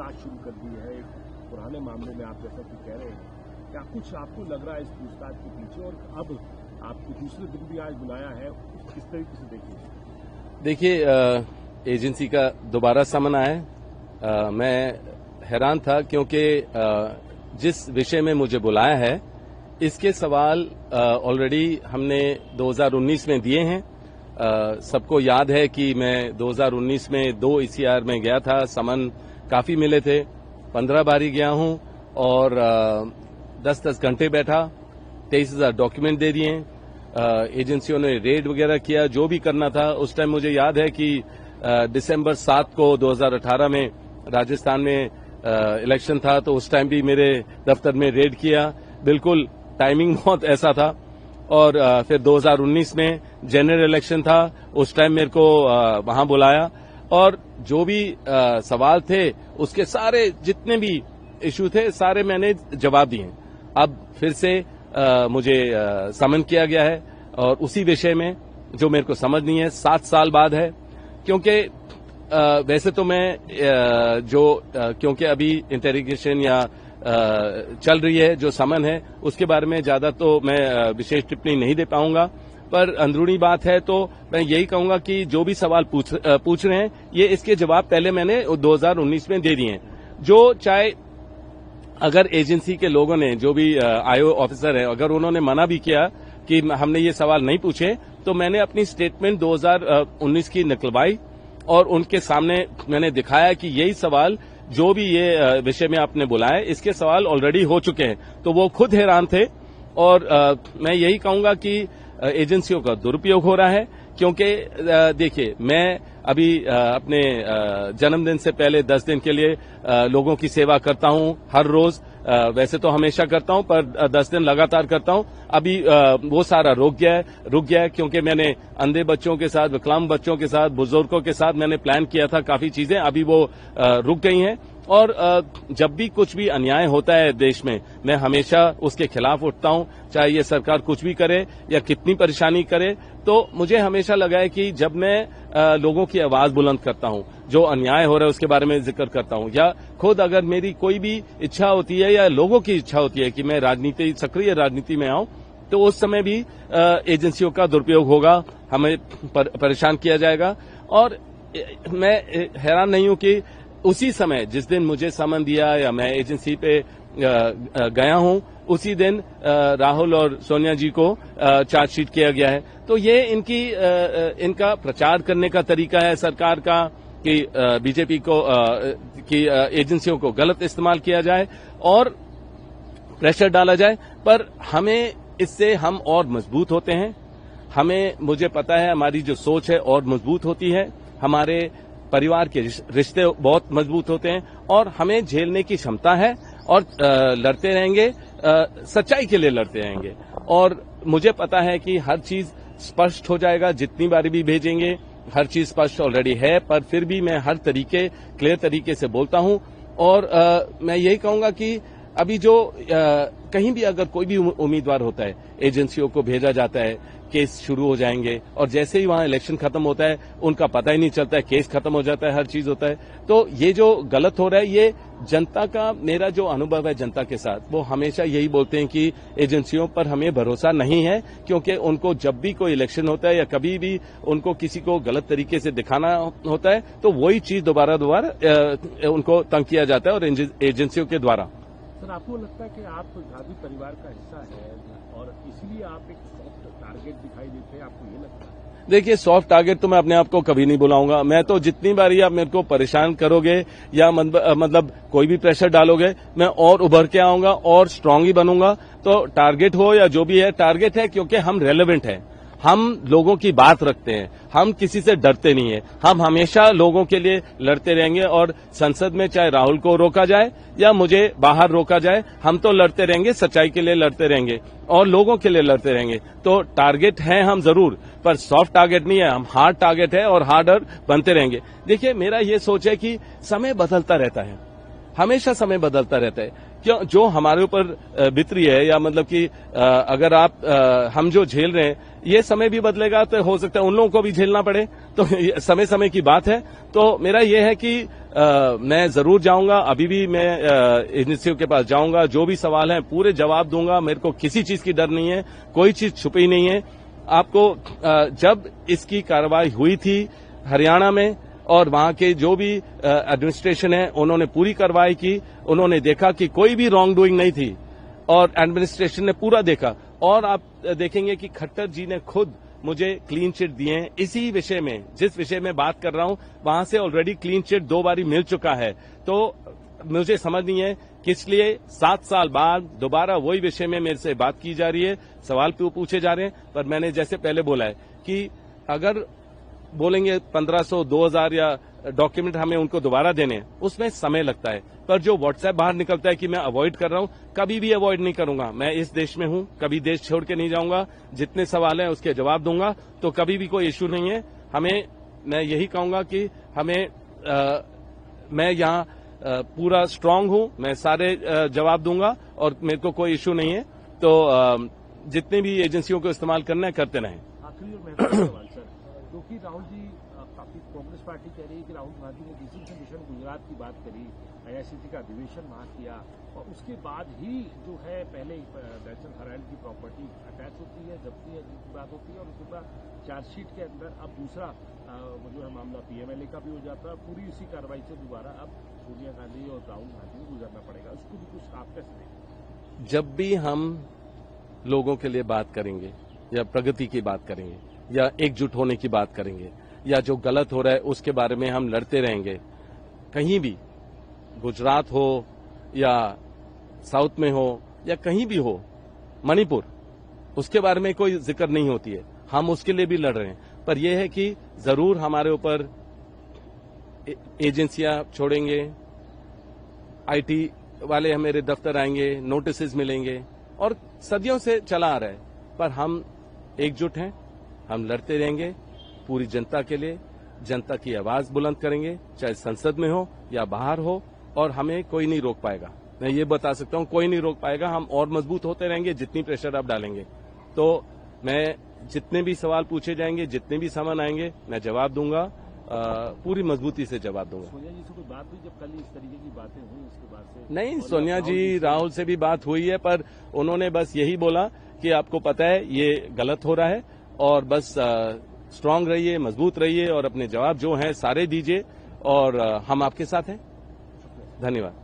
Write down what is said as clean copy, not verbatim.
पूछताछ शुरू कर दी है एक पुराने मामले में, आप जैसा कि कह रहे हैं, क्या कुछ आपको लग रहा है इस पूछताछ के पीछे, और अब आपको दूसरे दिन भी आज बुलाया है, किस तरीके से देखिए एजेंसी का दोबारा समन आया, मैं हैरान था क्योंकि जिस विषय में मुझे बुलाया है इसके सवाल ऑलरेडी हमने 2019 में दिए हैं। सबको याद है कि मैं 2019 में 2 ECR में गया था, समन काफी मिले थे, 15 बारी गया हूं और 10-10 घंटे बैठा, 23,000 डॉक्यूमेंट दे दिए। एजेंसियों ने रेड वगैरह किया, जो भी करना था। उस टाइम मुझे याद है कि दिसंबर 7 को 2018 में राजस्थान में इलेक्शन था, तो उस टाइम भी मेरे दफ्तर में रेड किया, बिल्कुल टाइमिंग बहुत ऐसा था। और फिर 2019 में जनरल इलेक्शन था, उस टाइम मेरे को वहां बुलाया और जो भी सवाल थे उसके सारे जितने भी इशू थे सारे मैंने जवाब दिए। अब फिर से मुझे समन किया गया है और उसी विषय में जो मेरे को समझ नहीं है, 7 साल बाद है। क्योंकि वैसे तो मैं क्योंकि अभी इंटेरोगेशन या चल रही है, जो समन है उसके बारे में ज्यादा तो मैं विशेष टिप्पणी नहीं दे पाऊंगा, पर अंदरूनी बात है तो मैं यही कहूंगा कि जो भी सवाल पूछ रहे हैं ये इसके जवाब पहले मैंने 2019 में दे दिए हैं। जो चाहे अगर एजेंसी के लोगों ने, जो भी आईओ ऑफिसर है, अगर उन्होंने मना भी किया कि हमने ये सवाल नहीं पूछे, तो मैंने अपनी स्टेटमेंट 2019 की निकलवाई और उनके सामने मैंने दिखाया कि यही सवाल जो भी ये विषय में आपने बुलाया इसके सवाल ऑलरेडी हो चुके हैं। तो वो खुद हैरान थे और मैं यही कहूंगा कि एजेंसियों का दुरुपयोग हो रहा है। क्योंकि देखिए, मैं अभी अपने जन्मदिन से पहले 10 दिन के लिए लोगों की सेवा करता हूं हर रोज। वैसे तो हमेशा करता हूं, पर 10 दिन लगातार करता हूं। अभी वो सारा रुक गया है क्योंकि मैंने अंधे बच्चों के साथ, विकलांग बच्चों के साथ, बुजुर्गों के साथ मैंने प्लान किया था काफी चीजें, अभी वो रुक गई हैं। और जब भी कुछ भी अन्याय होता है देश में, मैं हमेशा उसके खिलाफ उठता हूं, चाहे ये सरकार कुछ भी करे या कितनी परेशानी करे। तो मुझे हमेशा लगा है कि जब मैं लोगों की आवाज बुलंद करता हूं, जो अन्याय हो रहा है उसके बारे में जिक्र करता हूं, या खुद अगर मेरी कोई भी इच्छा होती है या लोगों की इच्छा होती है कि मैं सक्रिय राजनीति में आऊं, तो उस समय भी एजेंसियों का दुरुपयोग होगा, हमें परेशान किया जाएगा। और मैं हैरान नहीं हूं कि उसी समय जिस दिन मुझे समन दिया या मैं एजेंसी पे गया हूं, उसी दिन राहुल और सोनिया जी को चार्जशीट किया गया है। तो ये इनका प्रचार करने का तरीका है सरकार का कि बीजेपी की एजेंसियों को गलत इस्तेमाल किया जाए और प्रेशर डाला जाए। पर हमें इससे हम और मजबूत होते हैं। मुझे पता है हमारी जो सोच है और मजबूत होती है, हमारे परिवार के रिश्ते बहुत मजबूत होते हैं और हमें झेलने की क्षमता है और लड़ते रहेंगे, सच्चाई के लिए लड़ते रहेंगे। और मुझे पता है कि हर चीज स्पष्ट हो जाएगा, जितनी बारी भी भेजेंगे हर चीज स्पष्ट ऑलरेडी है, पर फिर भी मैं हर क्लियर तरीके से बोलता हूं। और मैं यही कहूंगा कि अभी जो कहीं भी अगर कोई भी उम्मीदवार होता है, एजेंसियों को भेजा जाता है, केस शुरू हो जाएंगे और जैसे ही वहां इलेक्शन खत्म होता है उनका पता ही नहीं चलता है, केस खत्म हो जाता है, हर चीज होता है। तो ये जो गलत हो रहा है, ये जनता का, मेरा जो अनुभव है जनता के साथ, वो हमेशा यही बोलते हैं कि एजेंसियों पर हमें भरोसा नहीं है, क्योंकि उनको जब भी कोई इलेक्शन होता है या कभी भी उनको किसी को गलत तरीके से दिखाना होता है तो वही चीज दोबारा उनको तंग किया जाता है और एजेंसियों के द्वारा। सर, आपको लगता है कि आप गांधी परिवार का हिस्सा है और इसलिए आप एक सॉफ्ट टारगेट दिखाई देते हैं, आपको ये लगता है? देखिए, सॉफ्ट टारगेट तो मैं अपने आप को कभी नहीं बुलाऊंगा। मैं तो जितनी बारी आप मेरे को परेशान करोगे या मतलब कोई भी प्रेशर डालोगे, मैं और उभर के आऊंगा और स्ट्रांग ही बनूंगा। तो टारगेट हो या जो भी है, टारगेट है क्योंकि हम रेलेवेंट हैं, हम लोगों की बात रखते हैं, हम किसी से डरते नहीं है, हम हमेशा लोगों के लिए लड़ते रहेंगे। और संसद में चाहे राहुल को रोका जाए या मुझे बाहर रोका जाए, हम तो लड़ते रहेंगे, सच्चाई के लिए लड़ते रहेंगे और लोगों के लिए लड़ते रहेंगे। तो टारगेट हैं हम जरूर, पर सॉफ्ट टारगेट नहीं है, हम हार्ड टारगेट है और हार्डर बनते रहेंगे। देखिए, मेरा ये सोच है कि समय बदलता रहता है, हमेशा समय बदलता रहता है। क्यों जो हमारे ऊपर बीत रही है, या मतलब कि अगर आप हम जो झेल रहे हैं, ये समय भी बदलेगा तो हो सकता है उन लोगों को भी झेलना पड़े, तो समय समय की बात है। तो मेरा ये है कि मैं जरूर जाऊंगा, अभी भी मैं एजेंसियों के पास जाऊंगा, जो भी सवाल हैं पूरे जवाब दूंगा। मेरे को किसी चीज की डर नहीं है, कोई चीज छुपी नहीं है। आपको जब इसकी कार्रवाई हुई थी हरियाणा में, और वहां के जो भी एडमिनिस्ट्रेशन है उन्होंने पूरी कार्रवाई की, उन्होंने देखा कि कोई भी रॉन्ग डूइंग नहीं थी, और एडमिनिस्ट्रेशन ने पूरा देखा। और आप देखेंगे कि खट्टर जी ने खुद मुझे क्लीन चिट दिए हैं इसी विषय में, जिस विषय में बात कर रहा हूं वहां से ऑलरेडी क्लीन चिट 2 बारी मिल चुका है। तो मुझे समझ नहीं है किस लिए 7 साल बाद दोबारा वही विषय में मेरे से बात की जा रही है, सवाल पूछे जा रहे हैं। पर मैंने जैसे पहले बोला है कि अगर बोलेंगे 1500, 2000 या डॉक्यूमेंट हमें उनको दोबारा देने हैं, उसमें समय लगता है। पर जो व्हाट्सएप बाहर निकलता है कि मैं अवॉइड कर रहा हूं, कभी भी अवॉइड नहीं करूंगा। मैं इस देश में हूं, कभी देश छोड़ के नहीं जाऊंगा। जितने सवाल हैं उसके जवाब दूंगा, तो कभी भी कोई इश्यू नहीं है। मैं यही कहूंगा कि मैं यहां पूरा स्ट्रांग हूं, मैं सारे जवाब दूंगा और मेरे को कोई इश्यू नहीं है। तो जितने भी एजेंसियों को इस्तेमाल करना है करते रहें। आखिरी और महत्वपूर्ण सवाल सर, क्योंकि राहुल जी काफी कांग्रेस पार्टी कह रही है कि राहुल गांधी ने डिसेंट्रलाइजेशन गुजरात की बात करी, आईआरसीटी का अधिवेशन वहां किया, और उसके बाद ही जो है पहले बैचन हराइल की प्रॉपर्टी अटैच होती है, जब्ती की बात होती है, और उसके बाद चार्जशीट के अंदर अब दूसरा जो है मामला पीएमएलए का भी हो जाता है। पूरी उसी कार्रवाई से दोबारा अब सोनिया गांधी और राहुल गांधी को गुजरना पड़ेगा। उसको भी कुछ आप कैसे देखें? जब भी हम लोगों के लिए बात करेंगे, या प्रगति की बात करेंगे, या एकजुट होने की बात करेंगे, या जो गलत हो रहा है उसके बारे में हम लड़ते रहेंगे, कहीं भी, गुजरात हो या साउथ में हो या कहीं भी हो, मणिपुर, उसके बारे में कोई जिक्र नहीं होती है। हम उसके लिए भी लड़ रहे हैं। पर यह है कि जरूर हमारे ऊपर एजेंसियां छोड़ेंगे, आईटी वाले मेरे दफ्तर आएंगे, नोटिस मिलेंगे, और सदियों से चला आ रहा है। पर हम एकजुट हैं, हम लड़ते रहेंगे पूरी जनता के लिए, जनता की आवाज बुलंद करेंगे, चाहे संसद में हो या बाहर हो, और हमें कोई नहीं रोक पाएगा। मैं ये बता सकता हूं, कोई नहीं रोक पाएगा। हम और मजबूत होते रहेंगे जितनी प्रेशर आप डालेंगे। तो मैं जितने भी सवाल पूछे जाएंगे, जितने भी सामान आएंगे, मैं जवाब दूंगा, पूरी मजबूती से जवाब दूंगा। सोनिया जी से कोई बात हुई जब कल इस तरीके की बातें हुई उसके बाद से? नहीं, सोनिया जी राहुल से भी बात हुई है, पर उन्होंने बस यही बोला कि आपको पता है ये गलत हो रहा है, और बस स्ट्रांग रहिए, मजबूत रहिए, और अपने जवाब जो हैं सारे दीजिए, और हम आपके साथ हैं। धन्यवाद।